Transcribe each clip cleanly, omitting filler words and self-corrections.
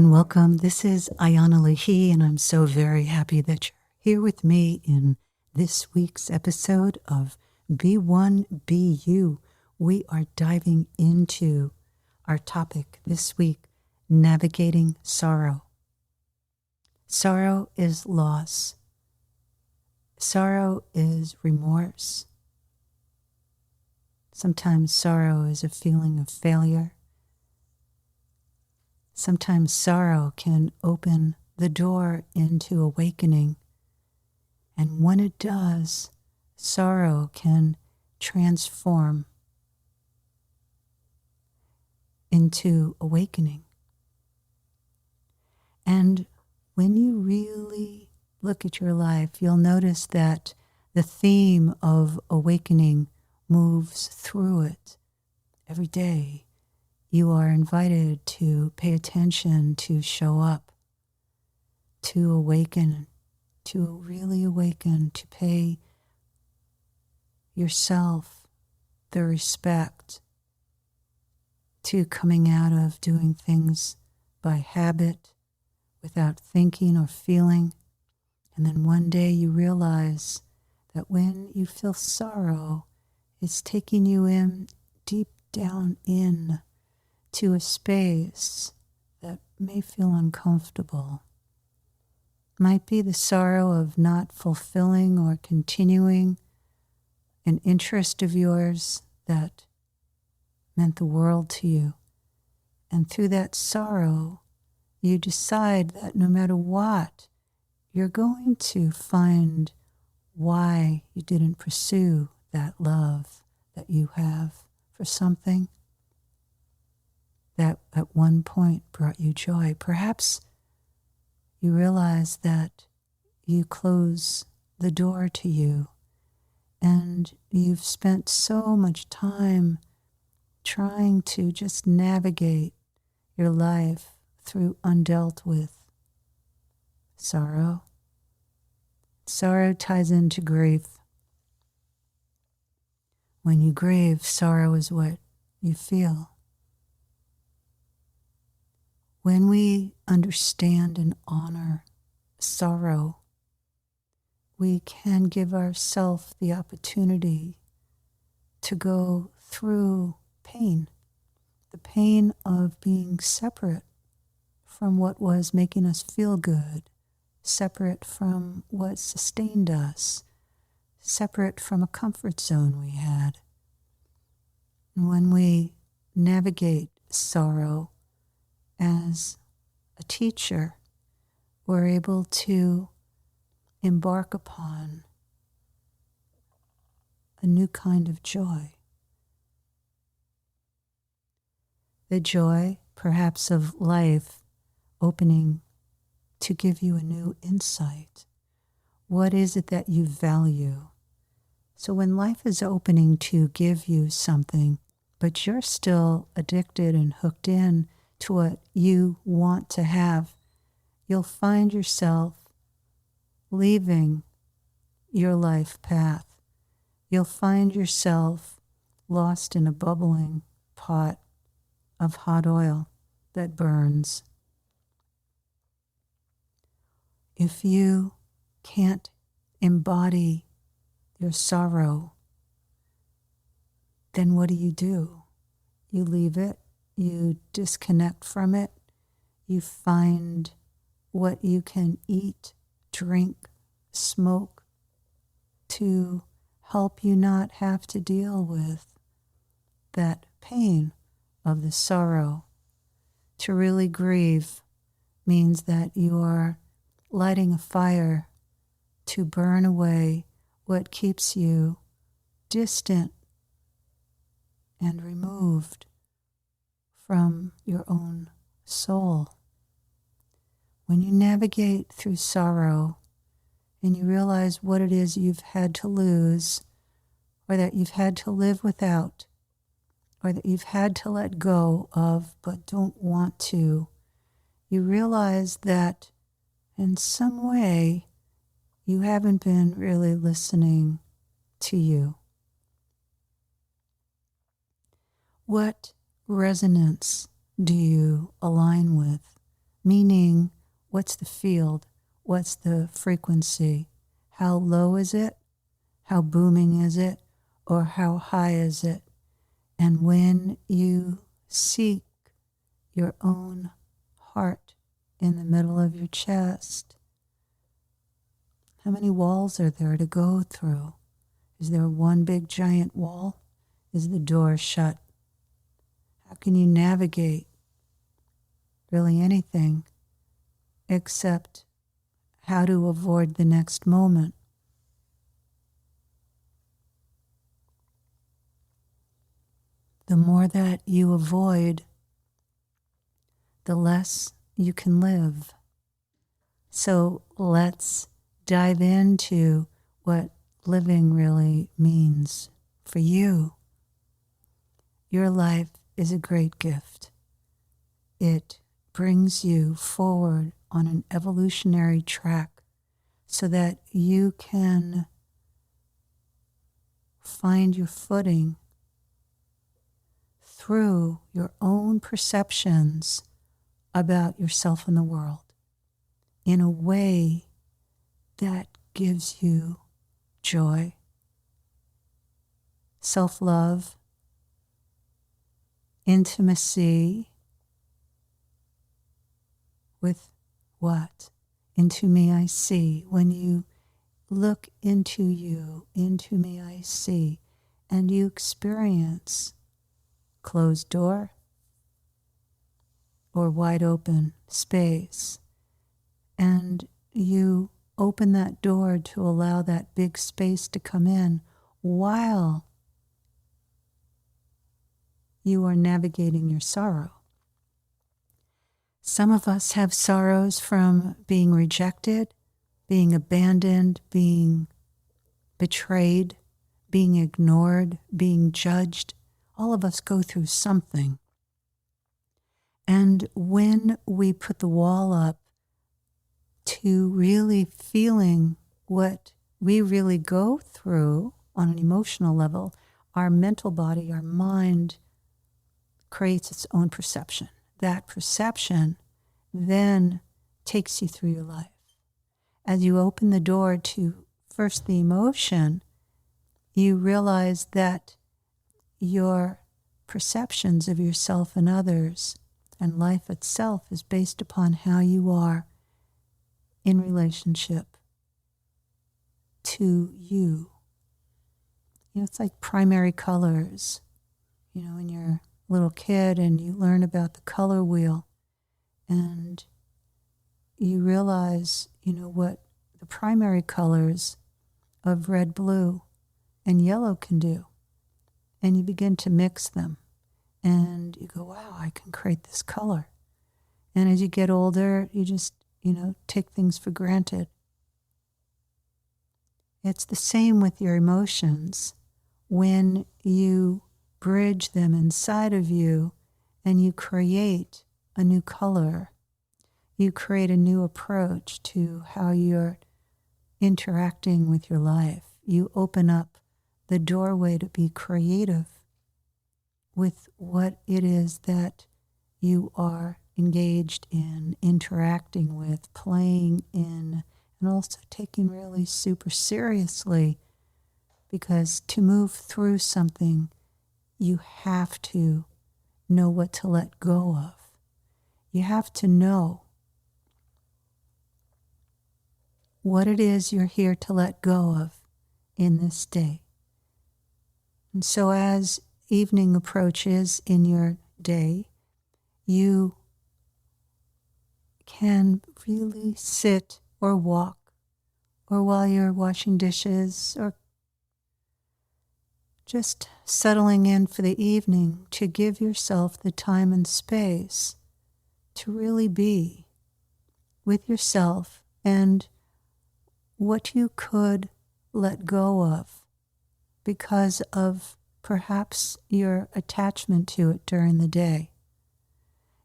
and welcome. This is Ayana Lahi, and I'm so very happy that you're here with me in this week's episode of Be One, Be You. We are diving into our topic this week, navigating sorrow. Sorrow is loss. Sorrow is remorse. Sometimes sorrow is a feeling of failure. Sometimes sorrow can open the door into awakening. And when it does, sorrow can transform into awakening. And when you really look at your life, you'll notice that the theme of awakening moves through it every day. You are invited to pay attention, to show up, to awaken, to really awaken, to pay yourself the respect, to coming out of doing things by habit, without thinking or feeling. And then one day you realize that when you feel sorrow, it's taking you in, deep down in, to a space that may feel uncomfortable. Might be the sorrow of not fulfilling or continuing an interest of yours that meant the world to you. And through that sorrow, you decide that no matter what, you're going to find why you didn't pursue that love that you have for something that at one point brought you joy. Perhaps you realize that you close the door to you and you've spent so much time trying to just navigate your life through undealt with sorrow. Sorrow ties into grief. When you grieve, sorrow is what you feel. When we understand and honor sorrow, we can give ourselves the opportunity to go through pain, the pain of being separate from what was making us feel good, separate from what sustained us, separate from a comfort zone we had. And when we navigate sorrow as a teacher, we're able to embark upon a new kind of joy. The joy, perhaps, of life opening to give you a new insight. What is it that you value? So when life is opening to give you something, but you're still addicted and hooked in to what you want to have, you'll find yourself leaving your life path. You'll find yourself lost in a bubbling pot of hot oil that burns. If you can't embody your sorrow, then what do? You leave it. You disconnect from it. You find what you can eat, drink, smoke to help you not have to deal with that pain of the sorrow. To really grieve means that you are lighting a fire to burn away what keeps you distant and removed from your own soul. When you navigate through sorrow and you realize what it is you've had to lose, or that you've had to live without, or that you've had to let go of but don't want to, you realize that in some way you haven't been really listening to you. What resonance do you align with? meaning what's the field, what's the frequency, how low is it, how booming is it, or how high is it? And when you seek your own heart in the middle of your chest, how many walls are there to go through? Is there one big giant wall? Is the door shut? How can you navigate really anything except how to avoid the next moment? The more that you avoid, the less you can live. So let's dive into what living really means for you. Your life is a great gift. It brings you forward on an evolutionary track so that you can find your footing through your own perceptions about yourself and the world in a way that gives you joy, self-love, intimacy with what? Into me I see. When you look into you, into me I see, and you experience closed door or wide open space, and you open that door to allow that big space to come in while you are navigating your sorrow. Some of us have sorrows from being rejected, being abandoned, being betrayed, being ignored, being judged. All of us go through something. And when we put the wall up to really feeling what we really go through on an emotional level, our mental body, our mind creates its own perception. That perception then takes you through your life. As you open the door to first the emotion, you realize that your perceptions of yourself and others and life itself is based upon how you are in relationship to you. It's like primary colors. When you're a little kid and you learn about the color wheel and you realize, what the primary colors of red, blue, and yellow can do. And you begin to mix them. And you go, wow, I can create this color. And as you get older, you just, take things for granted. It's the same with your emotions. When you bridge them inside of you and you create a new color, you create a new approach to how you're interacting with your life. You open up the doorway to be creative with what it is that you are engaged in, interacting with, playing in, and also taking really super seriously, because to move through something, you have to know what to let go of. You have to know what it is you're here to let go of in this day. And so as evening approaches in your day, you can really sit or walk, or while you're washing dishes, or just settling in for the evening, to give yourself the time and space to really be with yourself and what you could let go of because of perhaps your attachment to it during the day.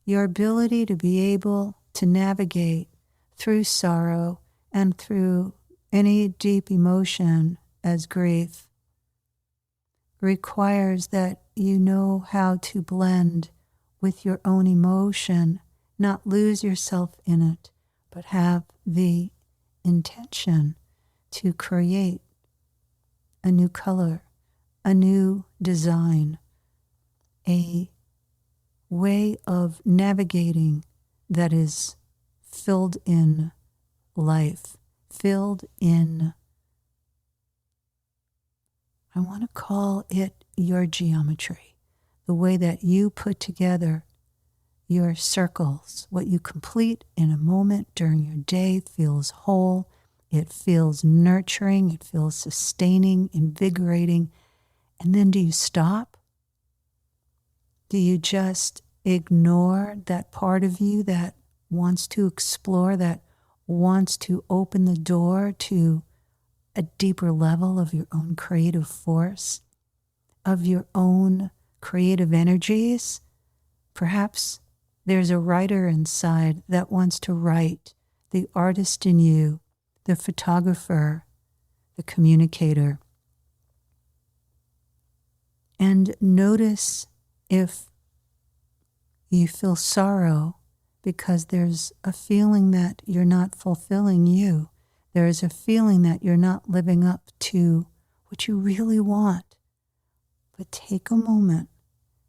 Your ability to be able to navigate through sorrow and through any deep emotion as grief requires that you know how to blend with your own emotion not lose yourself in it, but have the intention to create a new color, a new design, a way of navigating that is filled in life, filled in, I want to call it your geometry, the way that you put together your circles. What you complete in a moment during your day feels whole, it feels nurturing, it feels sustaining, invigorating. And then do you stop? Do you just ignore that part of you that wants to explore, that wants to open the door to a deeper level of your own creative force, of your own creative energies? Perhaps there's a writer inside that wants to write, the artist in you, the photographer, the communicator. And notice if you feel sorrow because there's a feeling that you're not fulfilling you. There is a feeling that you're not living up to what you really want. But take a moment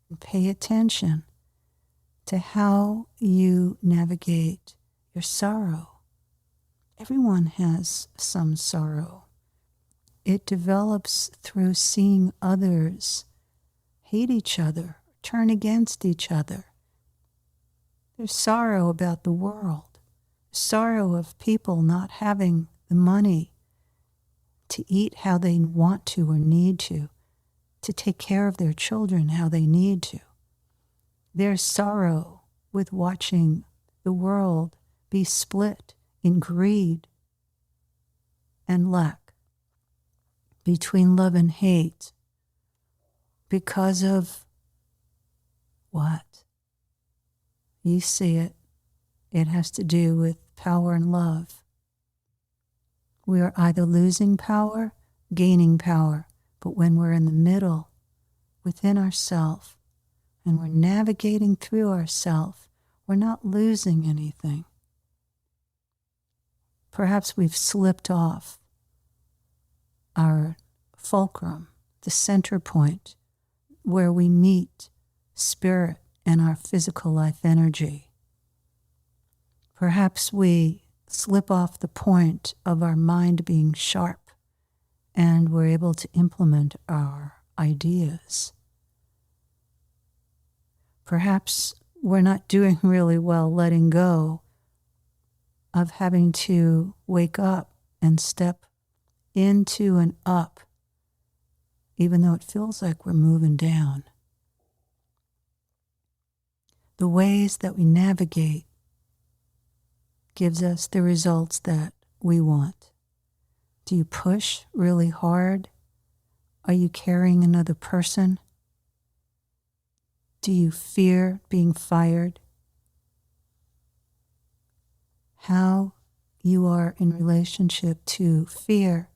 and pay attention to how you navigate your sorrow. Everyone has some sorrow. It develops through seeing others hate each other, turn against each other. There's sorrow about the world, sorrow of people not having the money to eat how they want to or need to take care of their children how they need to. There's sorrow with watching the world be split in greed and lack, between love and hate, because of what? You see it. It has to do with power and love. We are either losing power, gaining power, but when we're in the middle, within ourselves, and we're navigating through ourselves, we're not losing anything. Perhaps we've slipped off our fulcrum, the center point, where we meet spirit and our physical life energy. Perhaps we slip off the point of our mind being sharp and we're able to implement our ideas. Perhaps we're not doing really well letting go of having to wake up and step into and up, even though it feels like we're moving down. The ways that we navigate gives us the results that we want. Do you push really hard? Are you carrying another person? Do you fear being fired? How you are in relationship to fear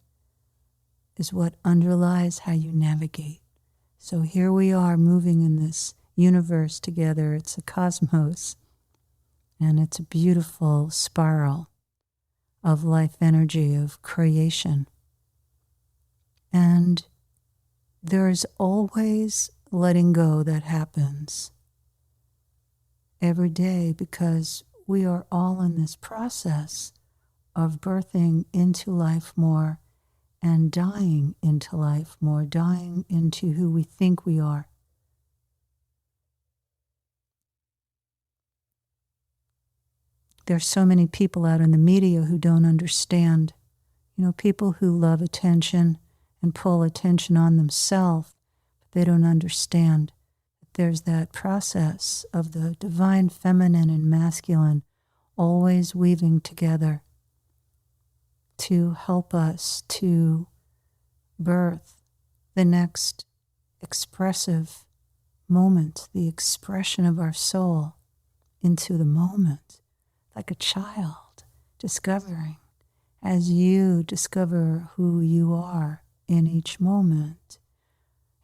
is what underlies how you navigate. So here we are moving in this universe together. It's a cosmos, and it's a beautiful spiral of life energy, of creation. And there's always letting go that happens every day, because we are all in this process of birthing into life more and dying into life more, dying into who we think we are. There's so many people out in the media who don't understand, people who love attention and pull attention on themselves, but they don't understand that there's that process of the divine feminine and masculine always weaving together to help us to birth the next expressive moment, the expression of our soul into the moment, like a child discovering, as you discover who you are in each moment.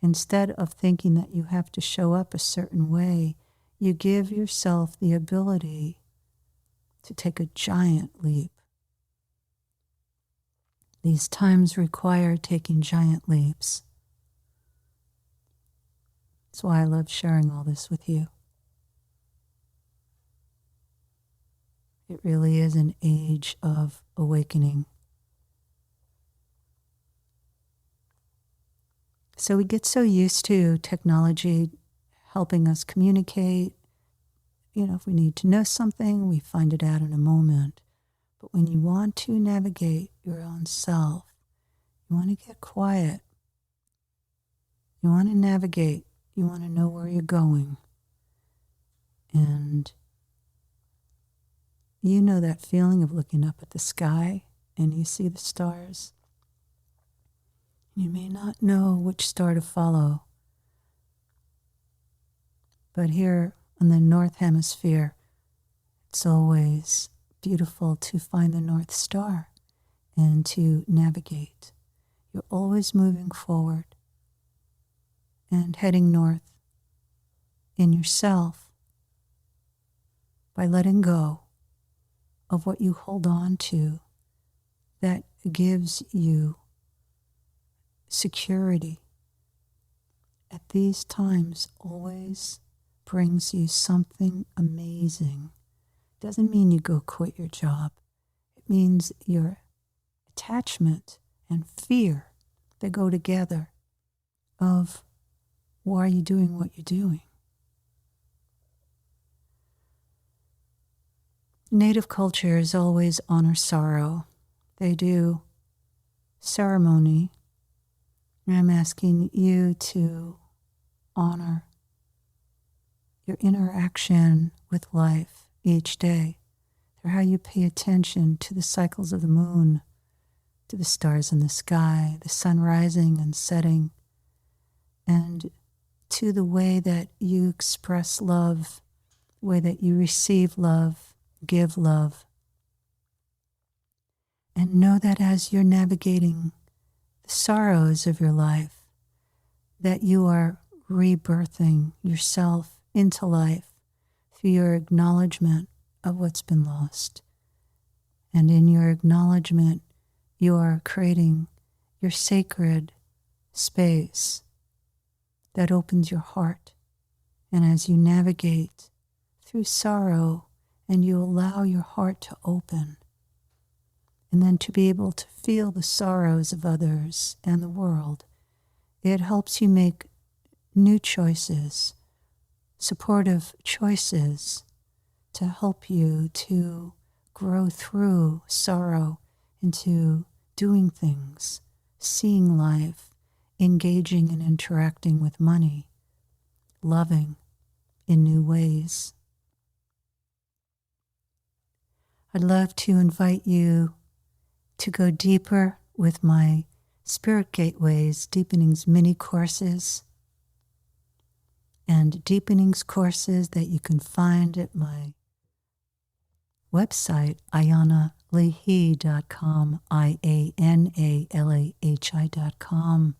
Instead of thinking that you have to show up a certain way, you give yourself the ability to take a giant leap. These times require taking giant leaps. That's why I love sharing all this with you. It really is an age of awakening. So we get so used to technology helping us communicate. If we need to know something, we find it out in a moment. But when you want to navigate your own self, you want to get quiet. You want to navigate. You want to know where you're going. And you know that feeling of looking up at the sky and you see the stars. You may not know which star to follow. But here in the North Hemisphere, it's always beautiful to find the North Star and to navigate. You're always moving forward and heading north in yourself by letting go of what you hold on to that gives you security. At these times always brings you something amazing. Doesn't mean you go quit your job. It means your attachment and fear, they go together of why are you doing what you're doing. Native cultures always honor sorrow. They do ceremony. I'm asking you to honor your interaction with life each day. They're how you pay attention to the cycles of the moon, to the stars in the sky, the sun rising and setting, and to the way that you express love, the way that you receive love, give love. And know that as you're navigating the sorrows of your life, that you are rebirthing yourself into life through your acknowledgement of what's been lost. And in your acknowledgement, you are creating your sacred space that opens your heart. And as you navigate through sorrow and you allow your heart to open, and then to be able to feel the sorrows of others and the world, it helps you make new choices, supportive choices to help you to grow through sorrow into doing things, seeing life, engaging and interacting with money, loving in new ways. I'd love to invite you to go deeper with my Spirit Gateways Deepenings mini courses and Deepenings courses that you can find at my website, ayanalehi.com, IANALAHI.com.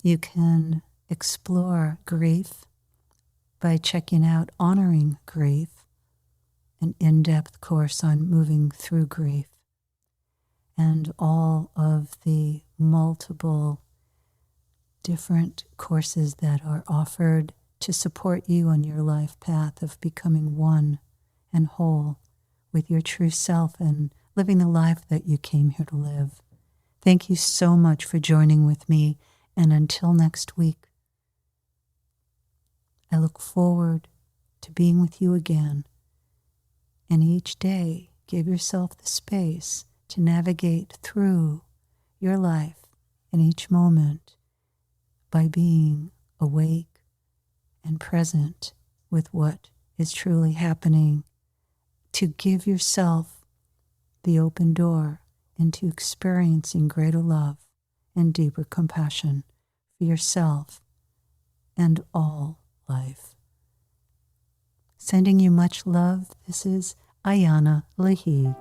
You can explore grief by checking out Honoring Grief, an in-depth course on moving through grief, and all of the multiple different courses that are offered to support you on your life path of becoming one and whole with your true self and living the life that you came here to live. Thank you so much for joining with me, and until next week, I look forward to being with you again. And each day, give yourself the space to navigate through your life in each moment by being awake and present with what is truly happening, to give yourself the open door into experiencing greater love and deeper compassion for yourself and all life. Sending you much love. This is Ayana Lehi.